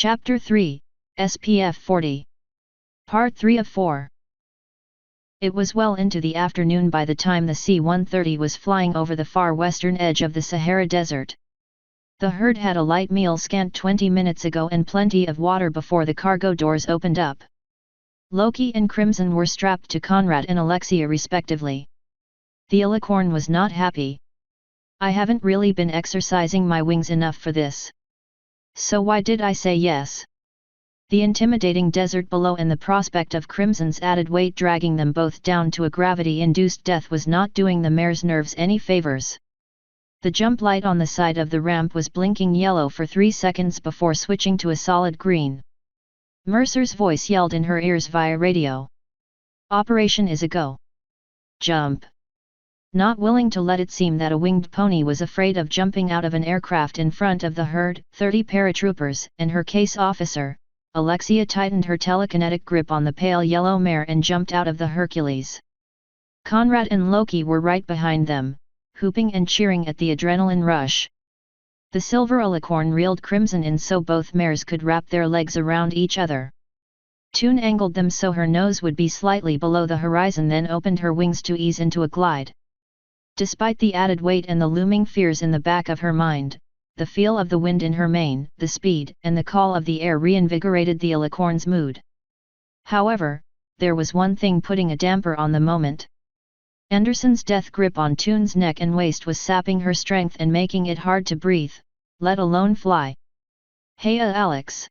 Chapter 3, SPF 40. Part 3 of 4. It was well into the afternoon by the time the C-130 was flying over the far western edge of the Sahara Desert. The herd had a light meal scant 20 minutes ago and plenty of water before the cargo doors opened up. Loki and Crimson were strapped to Conrad and Alexia respectively. The alicorn was not happy. "I haven't really been exercising my wings enough for this. So why did I say yes?" The intimidating desert below and the prospect of Crimson's added weight dragging them both down to a gravity-induced death was not doing the mare's nerves any favors. The jump light on the side of the ramp was blinking yellow for 3 seconds before switching to a solid green. Mercer's voice yelled in her ears via radio. "Operation is a go. Jump." Not willing to let it seem that a winged pony was afraid of jumping out of an aircraft in front of the herd, 30 paratroopers and her case officer, Alexia tightened her telekinetic grip on the pale yellow mare and jumped out of the Hercules. Conrad and Loki were right behind them, whooping and cheering at the adrenaline rush. The silver alicorn reeled Crimson in so both mares could wrap their legs around each other. Toon angled them so her nose would be slightly below the horizon, then opened her wings to ease into a glide. Despite the added weight and the looming fears in the back of her mind, the feel of the wind in her mane, the speed and the call of the air reinvigorated the alicorn's mood. However, there was one thing putting a damper on the moment. Anderson's death grip on Toon's neck and waist was sapping her strength and making it hard to breathe, let alone fly. "Hey Alex."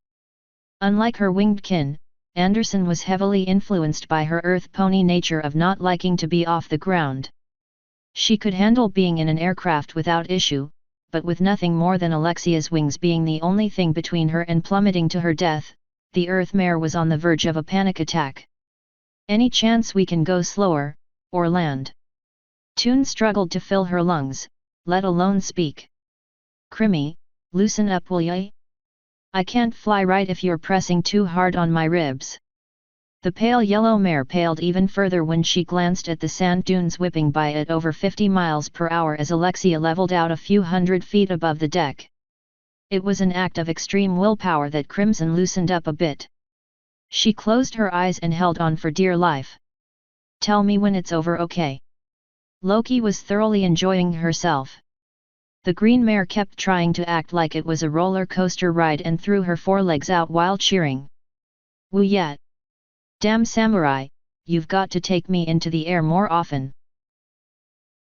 Unlike her winged kin, Anderson was heavily influenced by her earth pony nature of not liking to be off the ground. She could handle being in an aircraft without issue, but with nothing more than Alexia's wings being the only thing between her and plummeting to her death, the Earth mare was on the verge of a panic attack. "Any chance we can go slower, or land?" Toon struggled to fill her lungs, let alone speak. "Crimmy, loosen up will ya? I can't fly right if you're pressing too hard on my ribs." The pale yellow mare paled even further when she glanced at the sand dunes whipping by at over 50 miles per hour as Alexia leveled out a few hundred feet above the deck. It was an act of extreme willpower that Crimson loosened up a bit. She closed her eyes and held on for dear life. "Tell me when it's over, okay?" Loki was thoroughly enjoying herself. The green mare kept trying to act like it was a roller coaster ride and threw her forelegs out while cheering. "Woo yet! Damn samurai, you've got to take me into the air more often."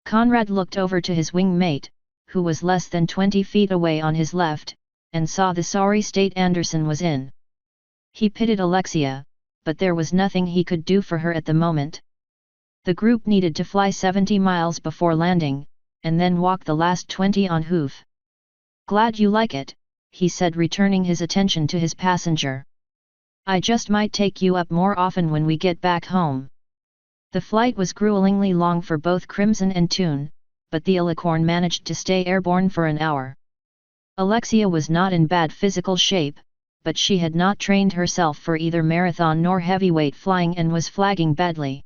Conrad looked over to his wing mate, who was less than 20 feet away on his left, and saw the sorry state Anderson was in. He pitied Alexia, but there was nothing he could do for her at the moment. The group needed to fly 70 miles before landing, and then walk the last 20 on hoof. "Glad you like it," he said, returning his attention to his passenger. "I just might take you up more often when we get back home." The flight was gruelingly long for both Crimson and Toon, but the alicorn managed to stay airborne for an hour. Alexia was not in bad physical shape, but she had not trained herself for either marathon nor heavyweight flying and was flagging badly.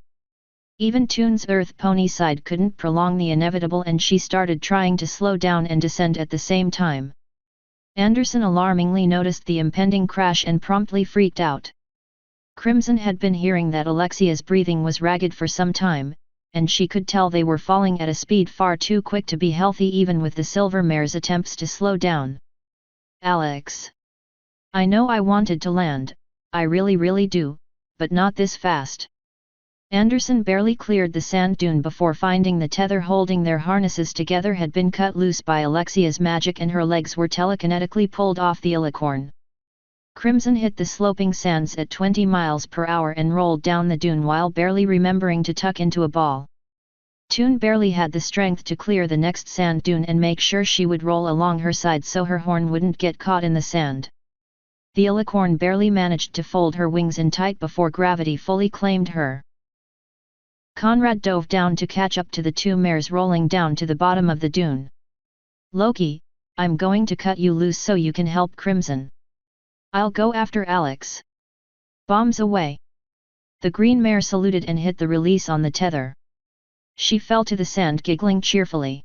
Even Toon's earth pony side couldn't prolong the inevitable and she started trying to slow down and descend at the same time. Anderson alarmingly noticed the impending crash and promptly freaked out. Crimson had been hearing that Alexia's breathing was ragged for some time, and she could tell they were falling at a speed far too quick to be healthy even with the silver mare's attempts to slow down. "Alex. I know I wanted to land, I really do, but not this fast." Anderson barely cleared the sand dune before finding the tether holding their harnesses together had been cut loose by Alexia's magic and her legs were telekinetically pulled off the alicorn. Crimson hit the sloping sands at 20 miles per hour and rolled down the dune while barely remembering to tuck into a ball. Toon barely had the strength to clear the next sand dune and make sure she would roll along her side so her horn wouldn't get caught in the sand. The alicorn barely managed to fold her wings in tight before gravity fully claimed her. Conrad dove down to catch up to the two mares rolling down to the bottom of the dune. "Loki, I'm going to cut you loose so you can help Crimson. I'll go after Alex." "Bombs away." The green mare saluted and hit the release on the tether. She fell to the sand giggling cheerfully.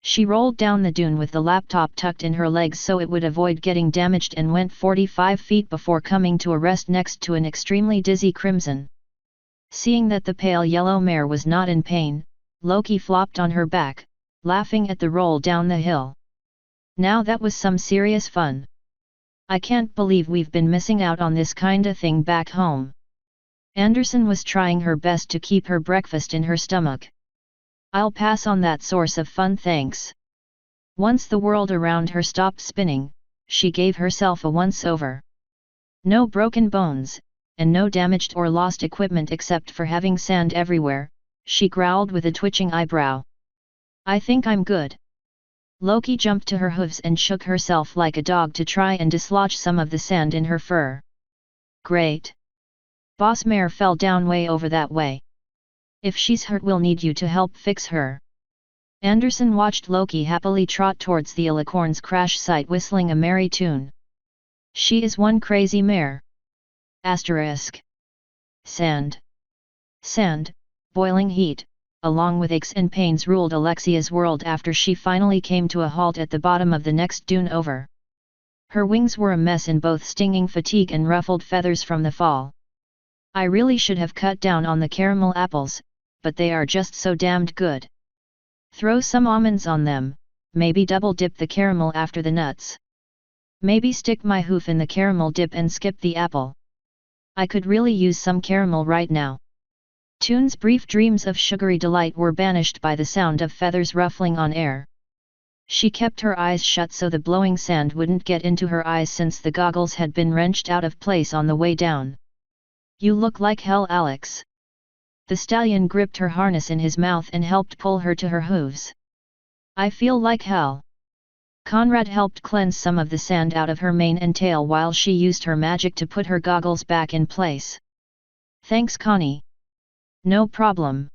She rolled down the dune with the laptop tucked in her legs so it would avoid getting damaged and went 45 feet before coming to a rest next to an extremely dizzy Crimson. Seeing that the pale yellow mare was not in pain, Loki flopped on her back, laughing at the roll down the hill. Now that was some serious fun. I can't believe we've been missing out on this kinda thing back home. Anderson was trying her best to keep her breakfast in her stomach. I'll pass on that source of fun, thanks. Once the world around her stopped spinning, she gave herself a once-over. No broken bones, and no damaged or lost equipment except for having sand everywhere, she growled with a twitching eyebrow. I think I'm good. Loki jumped to her hooves and shook herself like a dog to try and dislodge some of the sand in her fur. Great. Boss Mare fell down way over that way. If she's hurt, we'll need you to help fix her. Anderson watched Loki happily trot towards the Alicorn's crash site whistling a merry tune. She is one crazy mare. Asterisk. Sand. Sand, boiling heat, along with aches and pains ruled Alexia's world after she finally came to a halt at the bottom of the next dune over. Her wings were a mess in both stinging fatigue and ruffled feathers from the fall. I really should have cut down on the caramel apples, but they are just so damned good. Throw some almonds on them, maybe double dip the caramel after the nuts. Maybe stick my hoof in the caramel dip and skip the apple. I could really use some caramel right now. Tune's brief dreams of sugary delight were banished by the sound of feathers ruffling on air. She kept her eyes shut so the blowing sand wouldn't get into her eyes since the goggles had been wrenched out of place on the way down. You look like hell, Alex. The stallion gripped her harness in his mouth and helped pull her to her hooves. I feel like hell. Conrad helped cleanse some of the sand out of her mane and tail while she used her magic to put her goggles back in place. Thanks, Connie. No problem.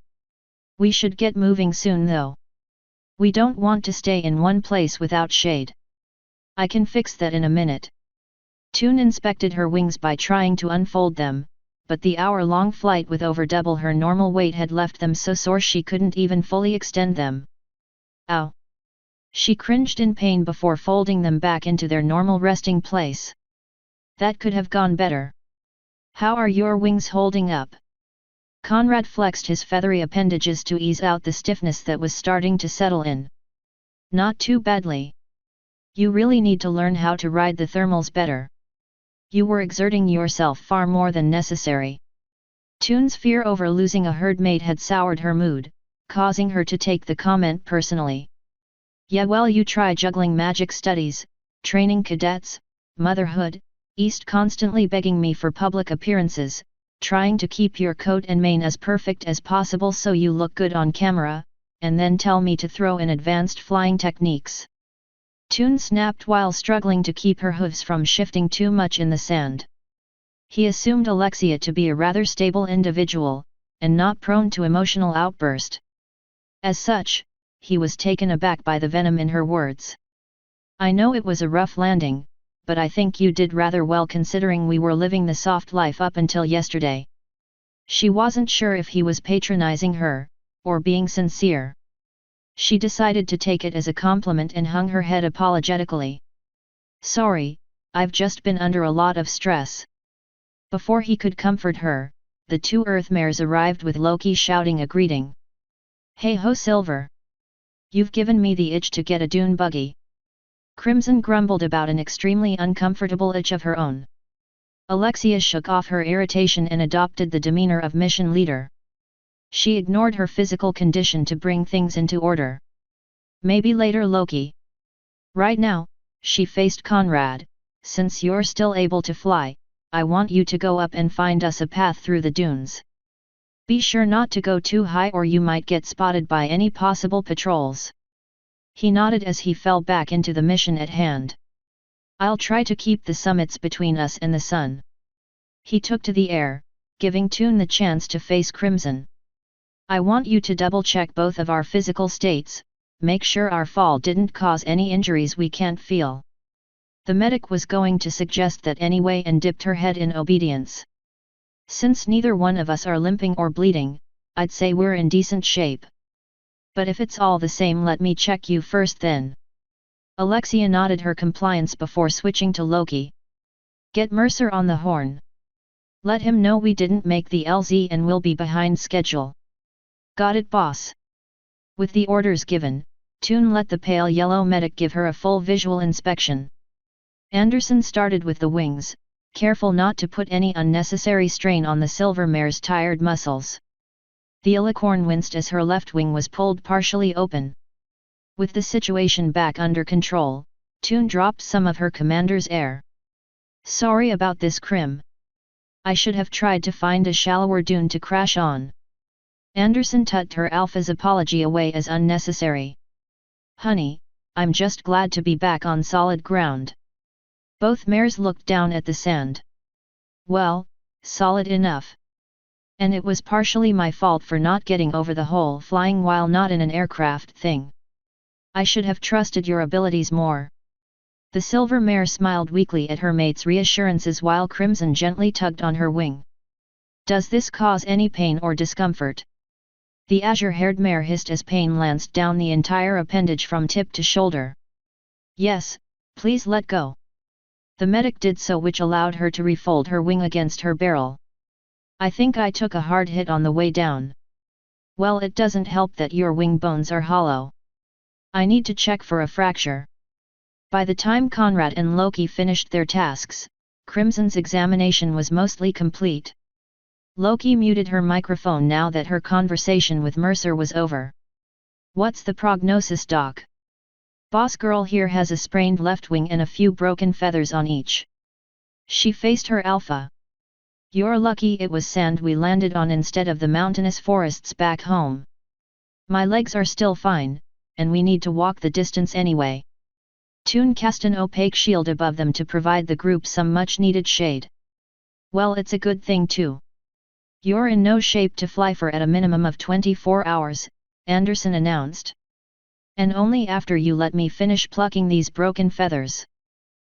We should get moving soon though. We don't want to stay in one place without shade. I can fix that in a minute. Tune inspected her wings by trying to unfold them, but the hour-long flight with over double her normal weight had left them so sore she couldn't even fully extend them. Ow! She cringed in pain before folding them back into their normal resting place. That could have gone better. How are your wings holding up? Conrad flexed his feathery appendages to ease out the stiffness that was starting to settle in. Not too badly. You really need to learn how to ride the thermals better. You were exerting yourself far more than necessary. Tune's fear over losing a herdmate had soured her mood, causing her to take the comment personally. Yeah, well, you try juggling magic studies, training cadets, motherhood, East constantly begging me for public appearances, trying to keep your coat and mane as perfect as possible so you look good on camera, and then tell me to throw in advanced flying techniques. Tune snapped while struggling to keep her hooves from shifting too much in the sand. He assumed Alexia to be a rather stable individual, and not prone to emotional outburst. As such, he was taken aback by the venom in her words. I know it was a rough landing, but I think you did rather well considering we were living the soft life up until yesterday. She wasn't sure if he was patronizing her, or being sincere. She decided to take it as a compliment and hung her head apologetically. Sorry, I've just been under a lot of stress. Before he could comfort her, the two Earthmares arrived with Loki shouting a greeting. Hey ho, Silver! You've given me the itch to get a dune buggy. Crimson grumbled about an extremely uncomfortable itch of her own. Alexia shook off her irritation and adopted the demeanor of mission leader. She ignored her physical condition to bring things into order. Maybe later, Loki. Right now, she faced Conrad, since you're still able to fly, I want you to go up and find us a path through the dunes. Be sure not to go too high or you might get spotted by any possible patrols. He nodded as he fell back into the mission at hand. I'll try to keep the summits between us and the sun. He took to the air, giving Tune the chance to face Crimson. I want you to double-check both of our physical states, make sure our fall didn't cause any injuries we can't feel. The medic was going to suggest that anyway and dipped her head in obedience. Since neither one of us are limping or bleeding, I'd say we're in decent shape. But if it's all the same, let me check you first then. Alexia nodded her compliance before switching to Loki. Get Mercer on the horn. Let him know we didn't make the LZ and will be behind schedule. Got it, boss. With the orders given, Toon let the pale yellow medic give her a full visual inspection. Anderson started with the wings, careful not to put any unnecessary strain on the silver mare's tired muscles. The alicorn winced as her left wing was pulled partially open. With the situation back under control, Toon dropped some of her commander's air. Sorry about this, Krim. I should have tried to find a shallower dune to crash on. Anderson tucked her alpha's apology away as unnecessary. Honey, I'm just glad to be back on solid ground. Both mares looked down at the sand. Well, solid enough. And it was partially my fault for not getting over the whole flying while not in an aircraft thing. I should have trusted your abilities more. The silver mare smiled weakly at her mate's reassurances while Crimson gently tugged on her wing. Does this cause any pain or discomfort? The azure-haired mare hissed as pain lanced down the entire appendage from tip to shoulder. Yes, please let go. The medic did so, which allowed her to refold her wing against her barrel. I think I took a hard hit on the way down. Well, it doesn't help that your wing bones are hollow. I need to check for a fracture. By the time Conrad and Loki finished their tasks, Crimson's examination was mostly complete. Loki muted her microphone now that her conversation with Mercer was over. What's the prognosis, Doc? Boss girl here has a sprained left wing and a few broken feathers on each. She faced her alpha. You're lucky it was sand we landed on instead of the mountainous forests back home. My legs are still fine, and we need to walk the distance anyway. Toon cast an opaque shield above them to provide the group some much-needed shade. Well, it's a good thing too. You're in no shape to fly for at a minimum of 24 hours, Anderson announced. And only after you let me finish plucking these broken feathers.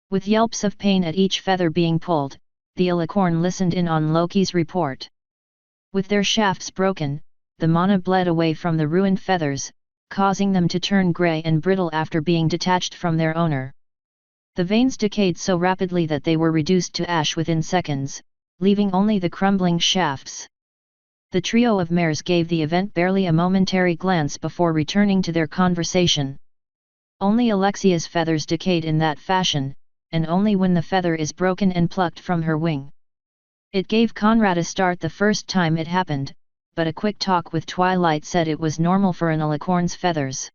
With yelps of pain at each feather being pulled, the alicorn listened in on Loki's report. With their shafts broken, the mana bled away from the ruined feathers, causing them to turn grey and brittle after being detached from their owner. The veins decayed so rapidly that they were reduced to ash within seconds, leaving only the crumbling shafts. The trio of mares gave the event barely a momentary glance before returning to their conversation. Only Alexia's feathers decayed in that fashion, and only when the feather is broken and plucked from her wing. It gave Conrad a start the first time it happened, but a quick talk with Twilight said it was normal for an alicorn's feathers.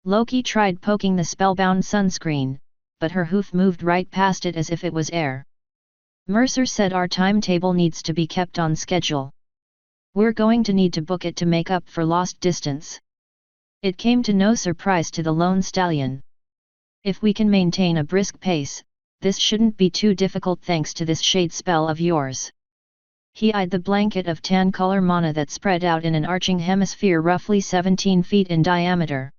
Loki tried poking the spellbound sunscreen, but her hoof moved right past it as if it was air. Mercer said our timetable needs to be kept on schedule. We're going to need to book it to make up for lost distance. It came to no surprise to the lone stallion. If we can maintain a brisk pace, this shouldn't be too difficult thanks to this shade spell of yours. He eyed the blanket of tan-color mana that spread out in an arching hemisphere roughly 17 feet in diameter.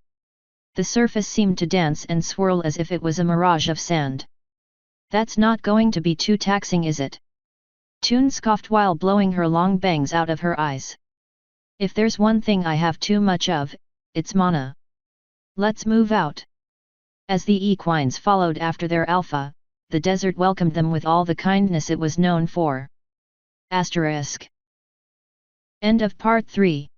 The surface seemed to dance and swirl as if it was a mirage of sand. That's not going to be too taxing, is it? Toon scoffed while blowing her long bangs out of her eyes. If there's one thing I have too much of, it's mana. Let's move out. As the equines followed after their alpha, the desert welcomed them with all the kindness it was known for. *. End of Part 3.